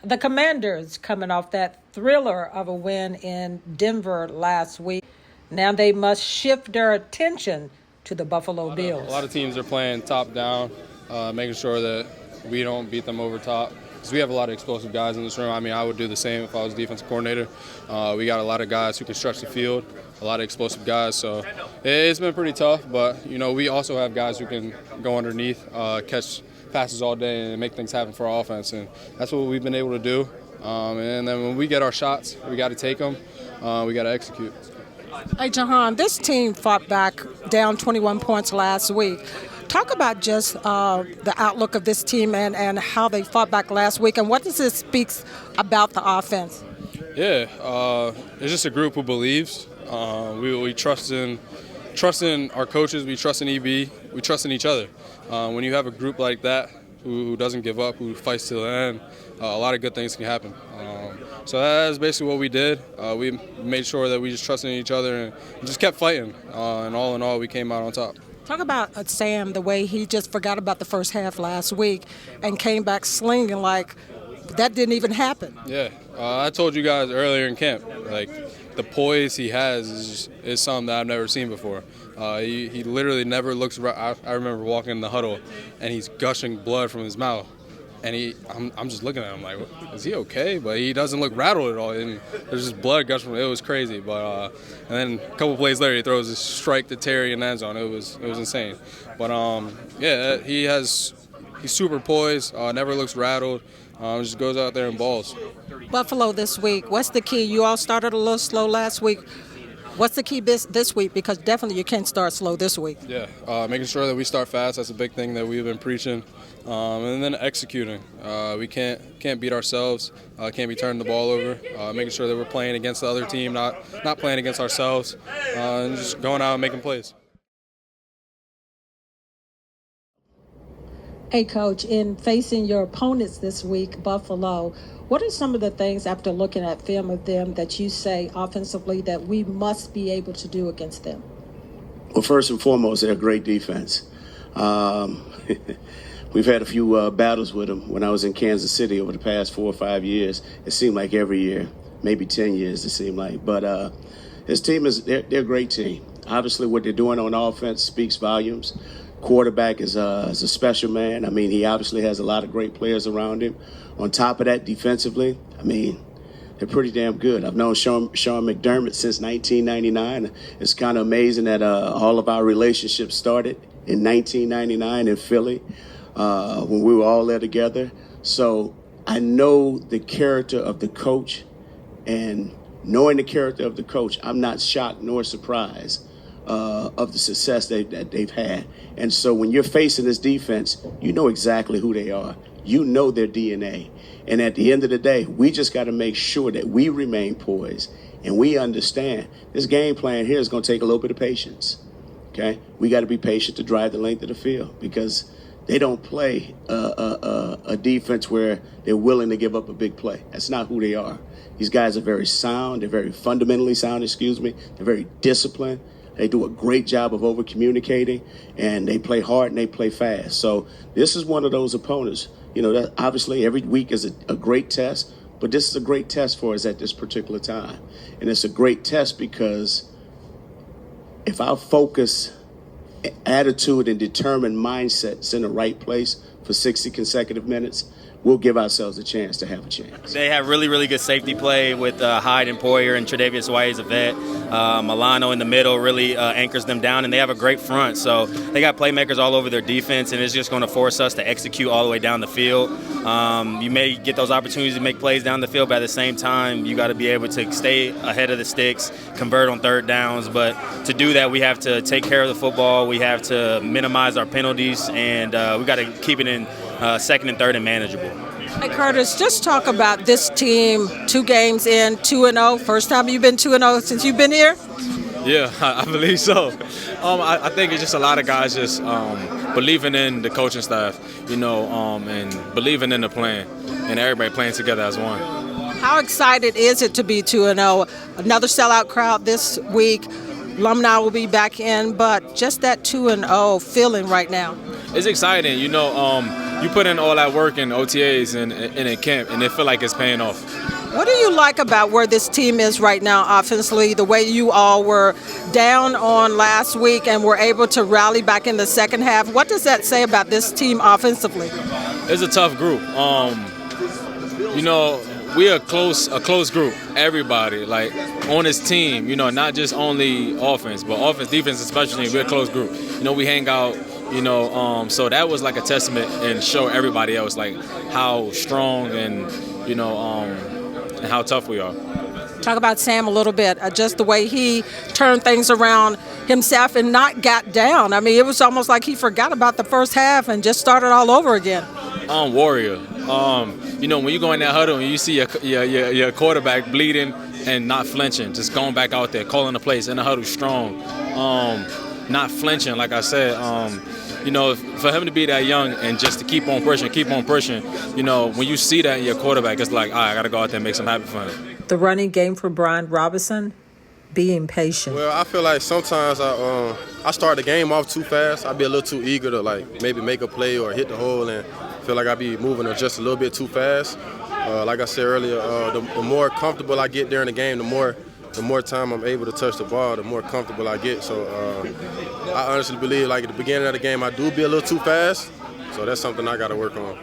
The Commanders coming off that thriller of a win in Denver last week. Now they must shift their attention to the Buffalo Bills. A lot of teams are playing top down, making sure that we don't beat them over top. Because we have a lot of explosive guys in this room. I mean, I would do the same if I was defensive coordinator. We got a lot of guys who can stretch the field, a lot of explosive guys. So it's been pretty tough, but, we also have guys who can go underneath, catch passes all day and make things happen for our offense. And that's what we've been able to do. And then when we get our shots, we got to take them. We got to execute. Hey, Jahan, this team fought back down 21 points last week. Talk about just the outlook of this team and how they fought back last week, and what does this speak about the offense? Yeah, it's just a group who believes. We trust in our coaches. We trust in EB. We trust in each other. When you have a group like that who doesn't give up, who fights till the end, a lot of good things can happen. So that's basically what we did. We made sure that we just trusted in each other and just kept fighting. And all in all, we came out on top. Talk about Sam, the way he just forgot about the first half last week and came back slinging like that didn't even happen. Yeah, I told you guys earlier in camp, like the poise he has is something that I've never seen before. He literally never looks right. I remember walking in the huddle and he's gushing blood from his mouth. And I'm just looking at him like, is he okay? But he doesn't look rattled at all. And there's just blood gushing from him. It was crazy. But and then a couple plays later, he throws a strike to Terry in the end zone. It was insane. But yeah, he's super poised. Never looks rattled. Just goes out there and balls. Buffalo this week. What's the key? You all started a little slow last week. What's the key this week? Because definitely you can't start slow this week. Yeah, making sure that we start fast. That's a big thing that we've been preaching. And then executing. We can't beat ourselves. Can't be turning the ball over. Making sure that we're playing against the other team, not playing against ourselves. And just going out and making plays. Hey, Coach, in facing your opponents this week, Buffalo, what are some of the things after looking at film of them that you say offensively that we must be able to do against them? Well, first and foremost, they're a great defense. We've had a few battles with them when I was in Kansas City over the past 4 or 5 years. It seemed like every year, maybe 10 years it seemed like. But this team they're a great team. Obviously, what they're doing on offense speaks volumes. Quarterback is a special man. I mean, he obviously has a lot of great players around him. On top of that, defensively, I mean, they're pretty damn good. I've known Sean McDermott since 1999. It's kind of amazing that all of our relationships started in 1999 in Philly when we were all there together. So I know the character of the coach, and knowing the character of the coach, I'm not shocked nor surprised of the success that they've had. And so when you're facing this defense, you know exactly who they are. You know their DNA. And at the end of the day, we just got to make sure that we remain poised and we understand this game plan here is going to take a little bit of patience. Okay? We got to be patient to drive the length of the field because they don't play a defense where they're willing to give up a big play. That's not who they are. These guys are very sound. They're very fundamentally sound, They're very disciplined. They do a great job of over-communicating, and they play hard and they play fast. So this is one of those opponents. That obviously every week is a great test, but this is a great test for us at this particular time. And it's a great test because if our focus, attitude, and determined mindset's in the right place for 60 consecutive minutes, we'll give ourselves a chance to have a chance. They have really, really good safety play with Hyde and Poyer, and Tre'Davious White is a vet. Milano in the middle really anchors them down, and they have a great front. So they got playmakers all over their defense, and it's just going to force us to execute all the way down the field. You may get those opportunities to make plays down the field, but at the same time, you got to be able to stay ahead of the sticks, convert on third downs. But to do that, we have to take care of the football. We have to minimize our penalties, and we got to keep it in second and third and manageable. Hey, Curtis, just talk about this team, 2 games in, 2-0. First time you've been 2-0 since you've been here? Yeah, I believe so. I think it's just a lot of guys just believing in the coaching staff, and believing in the plan, and everybody playing together as one. How excited is it to be 2-0? Another sellout crowd this week. Alumni will be back in, but just that 2-0 feeling right now. It's exciting, you put in all that work in OTAs and in camp, and it feel like it's paying off. What do you like about where this team is right now offensively, the way you all were down on last week and were able to rally back in the second half? What does that say about this team offensively? It's a tough group. You know, we're a close group. Everybody, like, on this team, you know, not just only offense, but offense, defense especially, we're a close group. You know, we hang out, you know, so that was like a testament and show everybody else, like, how strong and, you know, and how tough we are. Talk about Sam a little bit, just the way he turned things around himself and not got down. I mean, it was almost like he forgot about the first half and just started all over again. Warrior. You know, when you go in that huddle and you see your quarterback bleeding and not flinching, just going back out there, calling the plays in the huddle strong, not flinching, like I said. You know, for him to be that young and just to keep on pushing, you know, when you see that in your quarterback, it's like, all right, I got to go out there and make something happen for him. The running game for Brian Robinson, being patient. Well, I feel like sometimes I start the game off too fast. I be a little too eager to, like, maybe make a play or hit the hole, and feel like I be moving just a little bit too fast. Like I said earlier, the more comfortable I get during the game, the more time I'm able to touch the ball, the more comfortable I get. So I honestly believe, like, at the beginning of the game, I do be a little too fast. So that's something I got to work on.